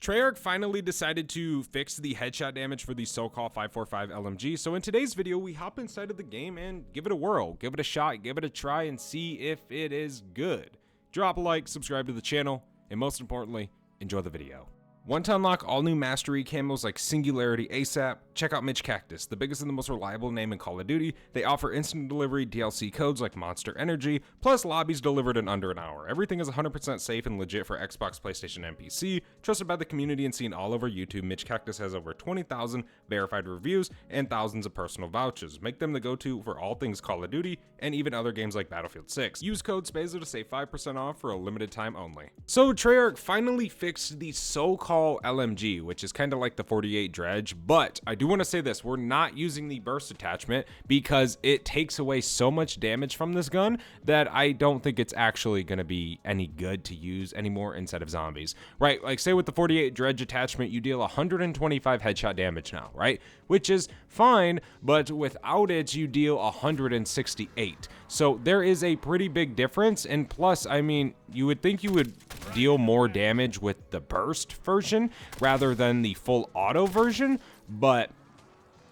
Treyarch finally decided to fix the headshot damage for the so-called 545 LMG, so in today's video we hop inside of the game and give it a whirl, give it a shot, give it a try, and see if it is good. Drop a like, subscribe to the channel, and most importantly, enjoy the video. Want to unlock all new mastery camos like Singularity ASAP? Check out Mitch Cactus, the biggest and the most reliable name in Call of Duty. They offer instant delivery DLC codes like Monster Energy, plus lobbies delivered in under an hour. Everything is 100% safe and legit for Xbox, PlayStation, and PC. Trusted by the community and seen all over YouTube, Mitch Cactus has over 20,000 verified reviews and thousands of personal vouchers. Make them the go-to for all things Call of Duty and even other games like Battlefield 6. Use code SPAZO to save 5% off for a limited time only. So Treyarch finally fixed the so-called LMG, which is kind of like the 48 Dredge, but I do want to say this, we're not using the burst attachment because it takes away so much damage from this gun that I don't think it's actually going to be any good to use anymore inside of zombies, right? Like say with the 48 Dredge attachment, you deal 125 headshot damage now, right? Which is fine, but without it, you deal 168. So there is a pretty big difference, and plus, I mean, you would think you would deal more damage with the burst version rather than the full auto version, but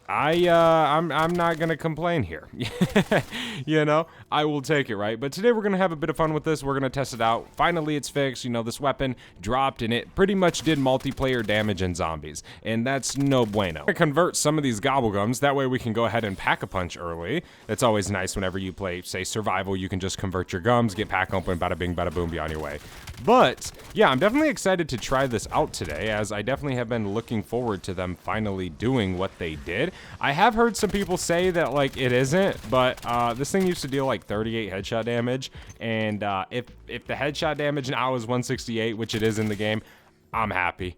I'm not gonna complain here. You know, I will take it, right? But today we're gonna have a bit of fun with this. We're gonna test it out. Finally, it's fixed. You know, this weapon dropped and it pretty much did multiplayer damage in zombies, and that's no bueno. I'm gonna convert some of these gobblegums. That way we can go ahead and pack a punch early. It's always nice whenever you play, say, survival. You can just convert your gums, get pack open, bada bing, bada boom, be on your way. But yeah, I'm definitely excited to try this out today, as I definitely have been looking forward to them finally doing what they did. I have heard some people say that like it isn't, but this thing used to deal like 38 headshot damage, and if the headshot damage now is 168, which it is in the game, I'm happy.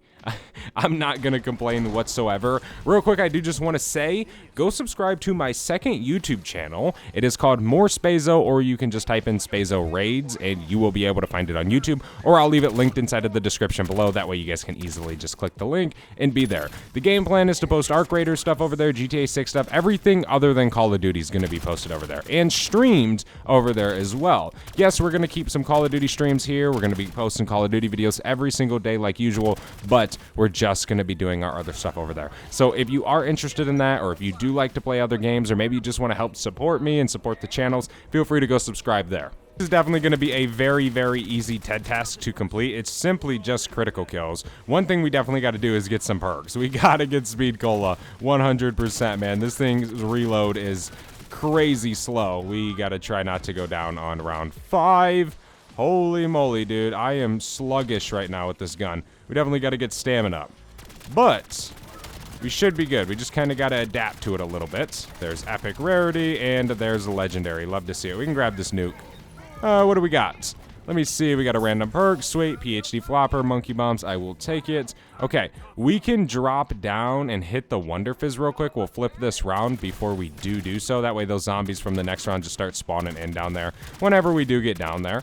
I'm not gonna complain whatsoever. Real quick, I do just want to say, go subscribe to my second YouTube channel. It is called More Spazo, or you can just type in Spazo Raids and you will be able to find it on YouTube, or I'll leave it linked inside of the description below. That way you guys can easily just click the link and be there. The game plan is to post Arc Raider stuff over there, GTA 6 stuff, everything other than Call of Duty is gonna be posted over there and streamed over there as well. Yes, we're gonna keep some Call of Duty streams here. We're gonna be posting Call of Duty videos every single day like usual, but we're just going to be doing our other stuff over there. So if you are interested in that, or if you do like to play other games, or maybe you just want to help support me and support the channels, feel free to go subscribe there. This is definitely going to be a very, very easy TED task to complete. It's simply just critical kills. One thing we definitely got to do is get some perks. We got to get Speed Cola 100%, man. This thing's reload is crazy slow. We got to try not to go down on round 5. Holy moly, dude. I am sluggish right now with this gun. We definitely got to get stamina up. But we should be good. We just kind of got to adapt to it a little bit. There's epic rarity, and there's a legendary. Love to see it. We can grab this nuke. What do we got? Let me see. We got a random perk. Sweet. PhD flopper. Monkey bombs. I will take it. Okay. We can drop down and hit the Wonder Fizz real quick. We'll flip this round before we do so. That way those zombies from the next round just start spawning in down there whenever we do get down there.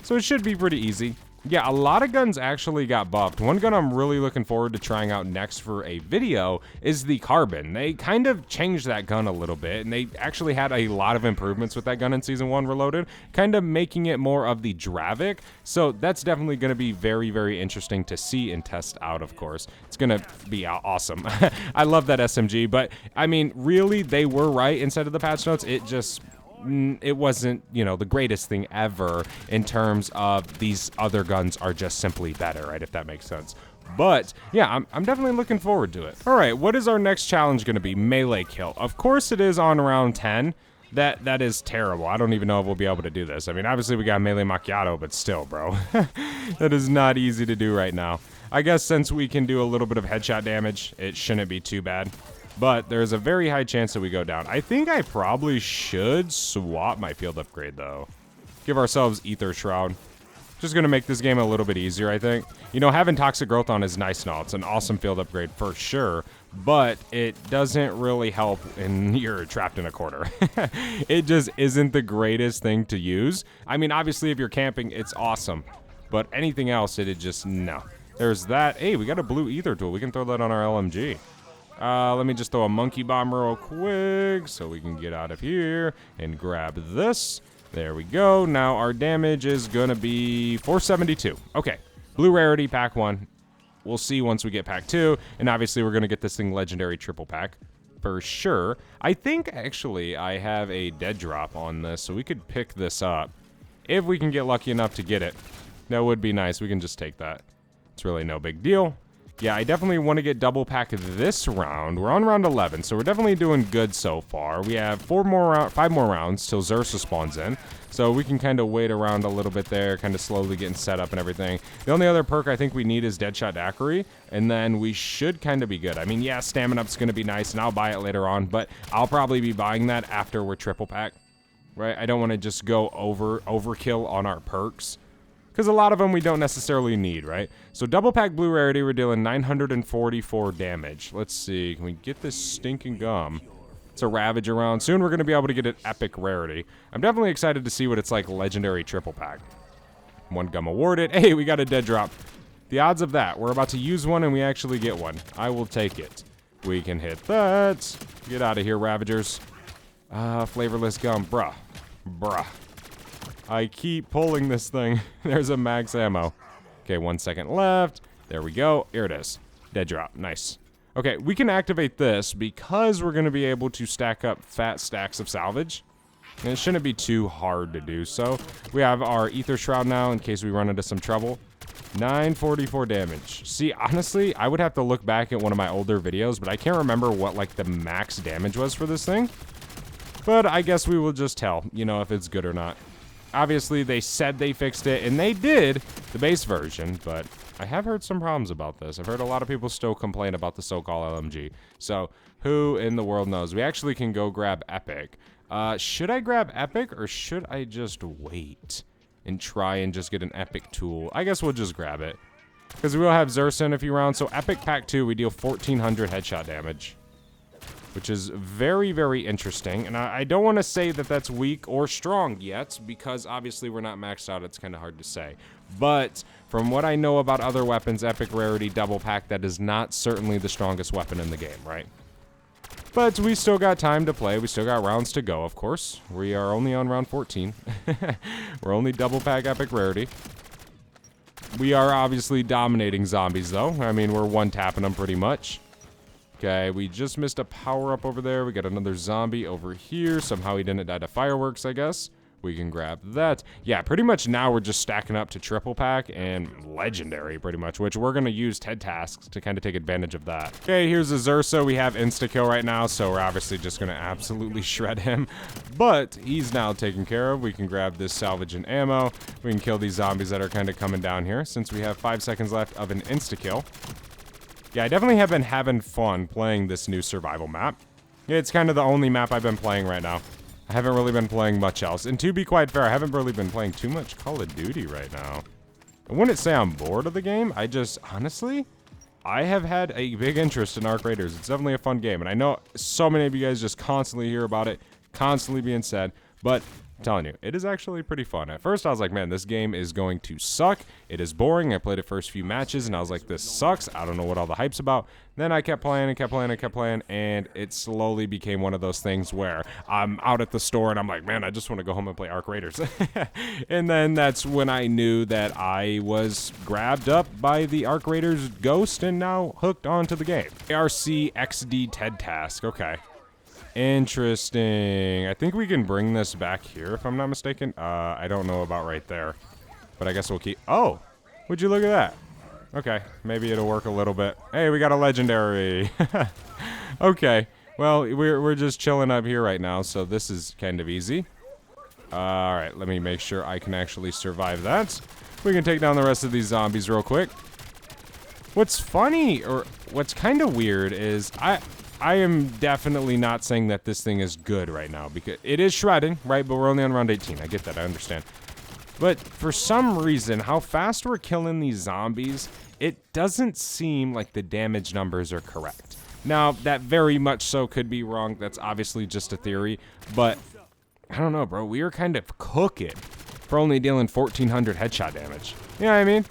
So it should be pretty easy. Yeah, a lot of guns actually got buffed. One gun I'm really looking forward to trying out next for a video is the Carbon. They kind of changed that gun a little bit, and they actually had a lot of improvements with that gun in Season 1 Reloaded, kind of making it more of the Dravik. So that's definitely going to be very, very interesting to see and test out, of course. It's going to be awesome. I love that SMG, but I mean, really, they were right inside of the patch notes. It wasn't, you know, the greatest thing ever in terms of these other guns are just simply better, right, if that makes sense. But yeah, I'm definitely looking forward to it. All right, what is our next challenge going to be? Melee kill. Of course it is on round 10. That is terrible. I don't even know if we'll be able to do this. I mean, obviously we got melee macchiato, but still, bro. That is not easy to do right now. I guess since we can do a little bit of headshot damage, it shouldn't be too bad. But there's a very high chance that we go down. I think I probably should swap my field upgrade, though. Give ourselves Ether Shroud. Just going to make this game a little bit easier, I think. You know, having Toxic Growth on is nice and all. It's an awesome field upgrade for sure. But it doesn't really help when you're trapped in a corner. It just isn't the greatest thing to use. I mean, obviously, if you're camping, it's awesome. But anything else, it'd just, no. There's that. Hey, we got a blue Ether tool. We can throw that on our LMG. Let me just throw a monkey bomb real quick so we can get out of here and grab this. There we go. Now our damage is going to be 472. Okay. Blue rarity, pack 1. we'll see once we get pack 2. And obviously, we're going to get this thing legendary triple pack for sure. I think, actually, I have a dead drop on this, so we could pick this up. If we can get lucky enough to get it, that would be nice. We can just take that. It's really no big deal. Yeah, I definitely want to get double pack this round. We're on round 11, so we're definitely doing good so far. We have 5 more rounds till Xursa spawns in, so we can kind of wait around a little bit there, kind of slowly getting set up and everything. The only other perk I think we need is Deadshot Daiquiri, and then we should kind of be good. I mean, yeah, Stamina Up's going to be nice, and I'll buy it later on, but I'll probably be buying that after we're triple pack, right? I don't want to just go overkill on our perks, because a lot of them we don't necessarily need, right? So double pack blue rarity, we're dealing 944 damage. Let's see, can we get this stinking gum? It's a Ravage around. Soon we're going to be able to get an epic rarity. I'm definitely excited to see what it's like legendary triple pack. 1 gum awarded. Hey, we got a dead drop. The odds of that, we're about to use one and we actually get one. I will take it. We can hit that. Get out of here, Ravagers. Flavorless gum, bruh. I keep pulling this thing. There's a max ammo. Okay, 1 second left. There we go. Here it is. Dead drop. Nice. Okay, we can activate this because we're going to be able to stack up fat stacks of salvage. And it shouldn't be too hard to do so. We have our Ether Shroud now in case we run into some trouble. 944 damage. See, honestly, I would have to look back at one of my older videos, but I can't remember what, like, the max damage was for this thing. But I guess we will just tell, you know, if it's good or not. Obviously, they said they fixed it, and they did, the base version, but I have heard some problems about this. I've heard a lot of people still complain about the so-called LMG. So, who in the world knows? We actually can go grab Epic. Should I grab Epic, or should I just wait and try and just get an Epic tool? I guess we'll just grab it, because we will have Xursa in a few rounds. So, Epic Pack 2, we deal 1,400 headshot damage, which is very, very interesting. And I don't want to say that that's weak or strong yet, because obviously we're not maxed out. It's kind of hard to say. But from what I know about other weapons, Epic Rarity, Double Pack, that is not certainly the strongest weapon in the game, right? But we still got time to play. We still got rounds to go, of course. We are only on round 14. We're only Double Pack Epic Rarity. We are obviously dominating zombies, though. I mean, we're one-tapping them pretty much. Okay, we just missed a power-up over there. We got another zombie over here. Somehow he didn't die to fireworks, I guess. We can grab that. Yeah, pretty much now we're just stacking up to triple pack and legendary, pretty much, which we're going to use TED tasks to kind of take advantage of that. Okay, here's a Xursa. We have insta-kill right now, so we're obviously just going to absolutely shred him. But he's now taken care of. We can grab this salvage and ammo. We can kill these zombies that are kind of coming down here, since we have 5 seconds left of an insta-kill. Yeah, I definitely have been having fun playing this new survival map. It's kind of the only map I've been playing right now. I haven't really been playing much else. And to be quite fair, I haven't really been playing too much Call of Duty right now. I wouldn't say I'm bored of the game. I just, honestly, I have had a big interest in Arc Raiders. It's definitely a fun game. And I know so many of you guys just constantly hear about it, constantly being said. But I'm telling you, it is actually pretty fun. At first, I was like, man, this game is going to suck. It is boring. I played the first few matches, and I was like, this sucks. I don't know what all the hype's about. Then I kept playing and kept playing and kept playing, and it slowly became one of those things where I'm out at the store, and I'm like, man, I just want to go home and play Arc Raiders. And then that's when I knew that I was grabbed up by the Arc Raiders ghost and now hooked onto the game. ARC XD TED task. Okay. Interesting. I think we can bring this back here, if I'm not mistaken. I don't know about right there, but I guess we'll keep... Oh, would you look at that? Okay, maybe it'll work a little bit. Hey, we got a legendary. Okay, well, we're just chilling up here right now, so this is kind of easy. All right, let me make sure I can actually survive that. We can take down the rest of these zombies real quick. What's funny, or what's kind of weird, is I am definitely not saying that this thing is good right now, because it is shredding, right? But we're only on round 18. I get that. I understand. But for some reason, how fast we're killing these zombies, it doesn't seem like the damage numbers are correct. Now, that very much so could be wrong. That's obviously just a theory. But I don't know, bro. We are kind of cooking for only dealing 1,400 headshot damage. You know what I mean?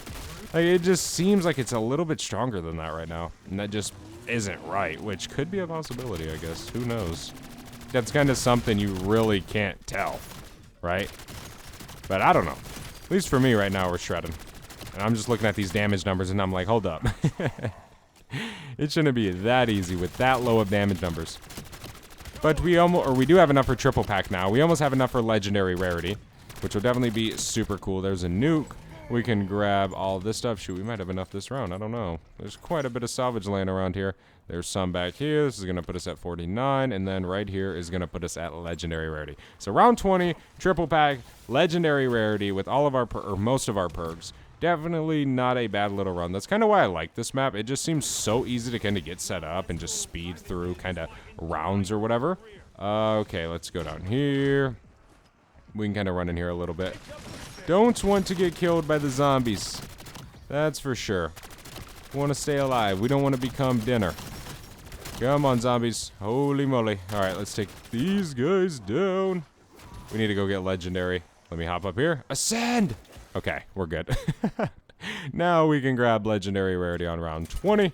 Like, it just seems like it's a little bit stronger than that right now. And that just isn't right, which could be a possibility, I guess. Who knows? That's kind of something you really can't tell, right? But I don't know. At least for me right now, we're shredding. And I'm just looking at these damage numbers, and I'm like, hold up. It shouldn't be that easy with that low of damage numbers. But we do have enough for triple pack now. We almost have enough for legendary rarity, which will definitely be super cool. There's a nuke. We can grab all this stuff. Shoot, we might have enough this round. I don't know. There's quite a bit of salvage laying around here. There's some back here. This is going to put us at 49. And then right here is going to put us at legendary rarity. So round 20, triple pack, legendary rarity with all of our, or most of our perks. Definitely not a bad little run. That's kind of why I like this map. It just seems so easy to kind of get set up and just speed through kind of rounds or whatever. Okay, let's go down here. We can kind of run in here a little bit. Don't want to get killed by the zombies. That's for sure. We want to stay alive. We don't want to become dinner. Come on, zombies. Holy moly. All right, let's take these guys down. We need to go get legendary. Let me hop up here. Ascend! Okay, we're good. Now we can grab legendary rarity on round 20.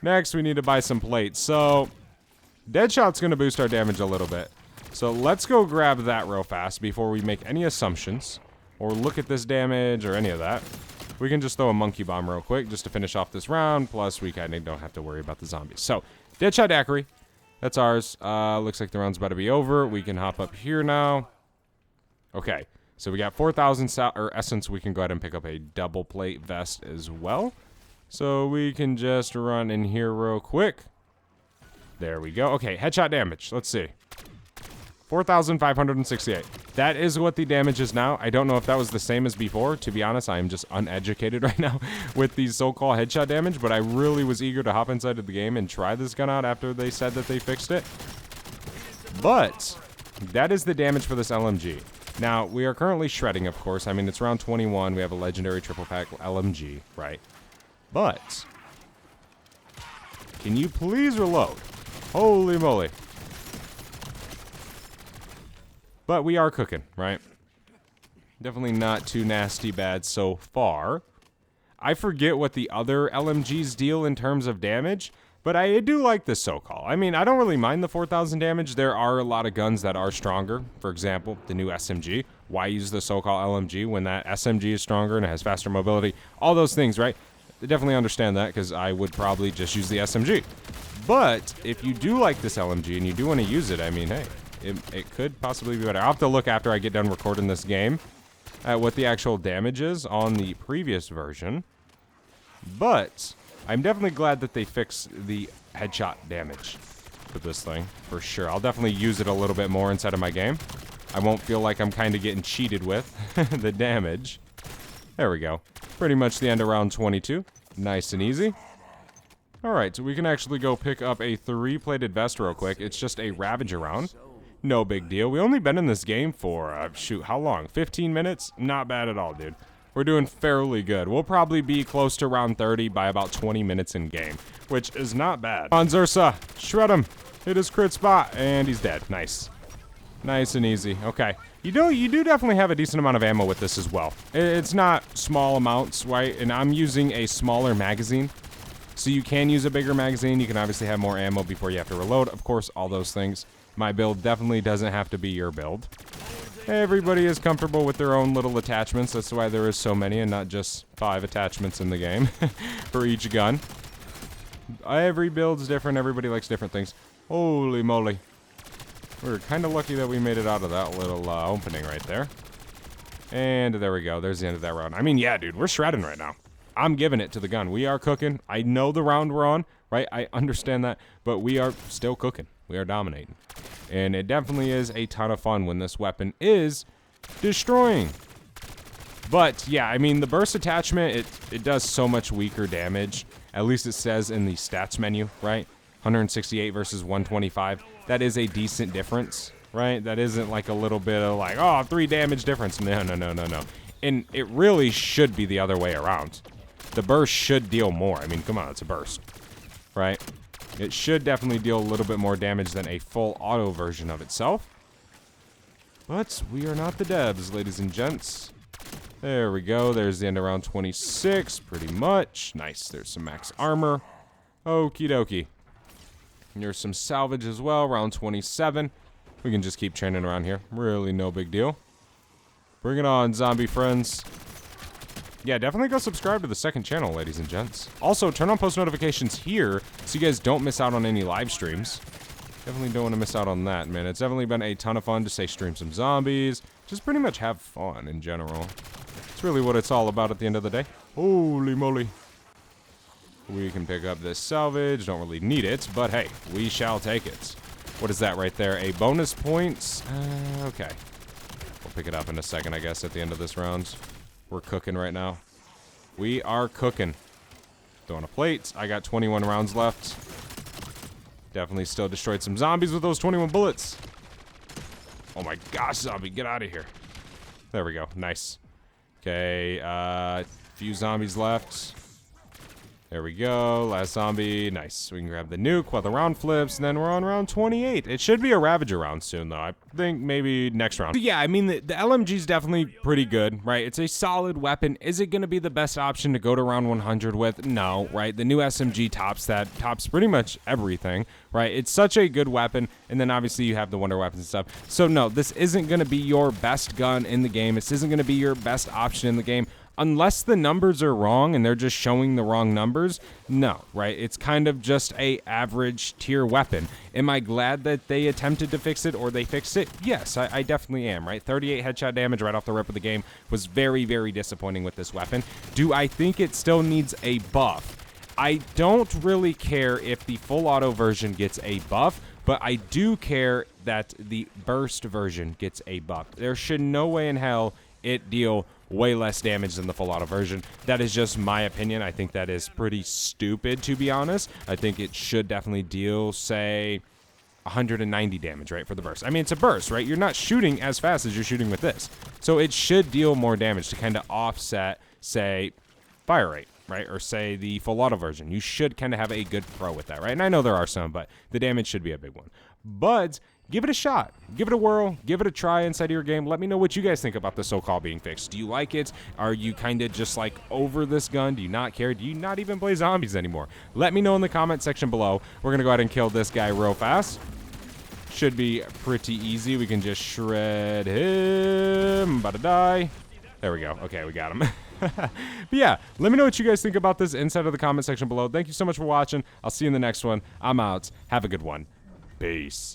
Next, we need to buy some plates. So, Deadshot's going to boost our damage a little bit. So let's go grab that real fast before we make any assumptions or look at this damage or any of that. We can just throw a monkey bomb real quick just to finish off this round. Plus, we kind of don't have to worry about the zombies. So, Deadshot Daiquiri. That's ours. Looks like the round's about to be over. We can hop up here now. Okay. So we got 4,000 essence. We can go ahead and pick up a double plate vest as well. So we can just run in here real quick. There we go. Okay, headshot damage. Let's see. 4,568. That is what the damage is now. I don't know if that was the same as before. To be honest, I am just uneducated right now with these so-called headshot damage, but I really was eager to hop inside of the game and try this gun out after they said that they fixed it. But that is the damage for this LMG. Now, we are currently shredding, of course. I mean, it's round 21. We have a legendary triple pack LMG, right? But can you please reload? Holy moly. But we are cooking, right? Definitely not too nasty bad so far. I forget what the other LMGs deal in terms of damage, but I do like this SoCal. I mean, I don't really mind the 4,000 damage. There are a lot of guns that are stronger. For example, the new SMG. Why use the SoCal LMG when that SMG is stronger and it has faster mobility? All those things, right? I definitely understand that because I would probably just use the SMG. But if you do like this LMG and you do want to use it, I mean, hey, it could possibly be better. I'll have to look after I get done recording this game at what the actual damage is on the previous version. But I'm definitely glad that they fixed the headshot damage with this thing, for sure. I'll definitely use it a little bit more inside of my game. I won't feel like I'm kind of getting cheated with the damage. There we go. Pretty much the end of round 22. Nice and easy. Alright, so we can actually go pick up a 3-plated vest real quick. It's just a Ravager round. No big deal. We only been in this game for, shoot, how long? 15 minutes? Not bad at all, dude. We're doing fairly good. We'll probably be close to round 30 by about 20 minutes in game, which is not bad. On Zursa, shred him. Hit his crit spot, and he's dead. Nice. Nice and easy. Okay. You do definitely have a decent amount of ammo with this as well. It's not small amounts, right? And I'm using a smaller magazine. So you can use a bigger magazine. You can obviously have more ammo before you have to reload. Of course, all those things. My build definitely doesn't have to be your build. Everybody is comfortable with their own little attachments. That's why there is so many and not just 5 attachments in the game for each gun. Every build's different. Everybody likes different things. Holy moly. We're kind of lucky that we made it out of that little opening right there. And there we go. There's the end of that round. I mean, yeah, dude, we're shredding right now. I'm giving it to the gun. We are cooking. I know the round we're on, right? I understand that, but we are still cooking. We are dominating. And it definitely is a ton of fun when this weapon is destroying. But, yeah, I mean, the burst attachment, it does so much weaker damage. At least it says in the stats menu, right? 168 versus 125. That is a decent difference, right? That isn't like a little bit of like, oh, 3 damage difference. No, no, no, no, no. And it really should be the other way around. The burst should deal more. I mean, come on, it's a burst, right? It should definitely deal a little bit more damage than a full auto version of itself. But we are not the devs, ladies and gents. There we go. There's the end of round 26, pretty much. Nice. There's some max armor. Okie dokie. There's some salvage as well, round 27. We can just keep churning around here. Really no big deal. Bring it on, zombie friends. yeah, definitely go subscribe to the second channel, ladies and gents. Also, turn on post notifications here so you guys don't miss out on any live streams. Definitely don't want to miss out on that, man. It's definitely been a ton of fun to say stream some zombies. Just pretty much have fun in general. It's really what it's all about at the end of the day. Holy moly. We can pick up this salvage. Don't really need it, but hey, we shall take it. What is that right there? A bonus points? Okay. We'll pick it up in a second, I guess, at the end of this round. We're cooking right now. We are cooking. Throwing a plate. I got 21 rounds left. Definitely still destroyed some zombies with those 21 bullets. Oh my gosh, zombie, get out of here. There we go. Nice. Okay, few zombies left. There we go. Last zombie. Nice. We can grab the nuke while the round flips, and then we're on round 28. It should be a Ravager round soon, though. I think maybe next round. But yeah, I mean, the LMG is definitely pretty good, right? It's a solid weapon. Is it going to be the best option to go to round 100 with? No, right? The new SMG tops that. Tops pretty much everything, right? It's such a good weapon, and then obviously you have the wonder weapons and stuff. So no, this isn't going to be your best gun in the game. This isn't going to be your best option in the game. Unless the numbers are wrong and they're just showing the wrong numbers, no, right? It's kind of just a average tier weapon. Am I glad that they attempted to fix it or they fixed it? Yes, I definitely am, right? 38 headshot damage right off the rip of the game was very, very disappointing with this weapon. Do I think it still needs a buff? I don't really care if the full auto version gets a buff, but I do care that the burst version gets a buff. There should no way in hell it deal way less damage than the full auto version. That is just my opinion. I think that is pretty stupid, to be honest. I think it should definitely deal, say, 190 damage, right, for the burst. I mean, it's a burst, right? You're not shooting as fast as you're shooting with this. So it should deal more damage to kind of offset, say, fire rate, right? Or say the full auto version. You should kind of have a good pro with that, right? And I know there are some, but the damage should be a big one. But give it a shot. Give it a whirl. Give it a try inside of your game. Let me know what you guys think about the so-called being fixed. Do you like it? Are you kind of just like over this gun? Do you not care? Do you not even play zombies anymore? Let me know in the comment section below. We're going to go ahead and kill this guy real fast. Should be pretty easy. We can just shred him. I'm about to die. There we go. Okay, we got him. But yeah, let me know what you guys think about this inside of the comment section below. Thank you so much for watching. I'll see you in the next one. I'm out. Have a good one. Peace.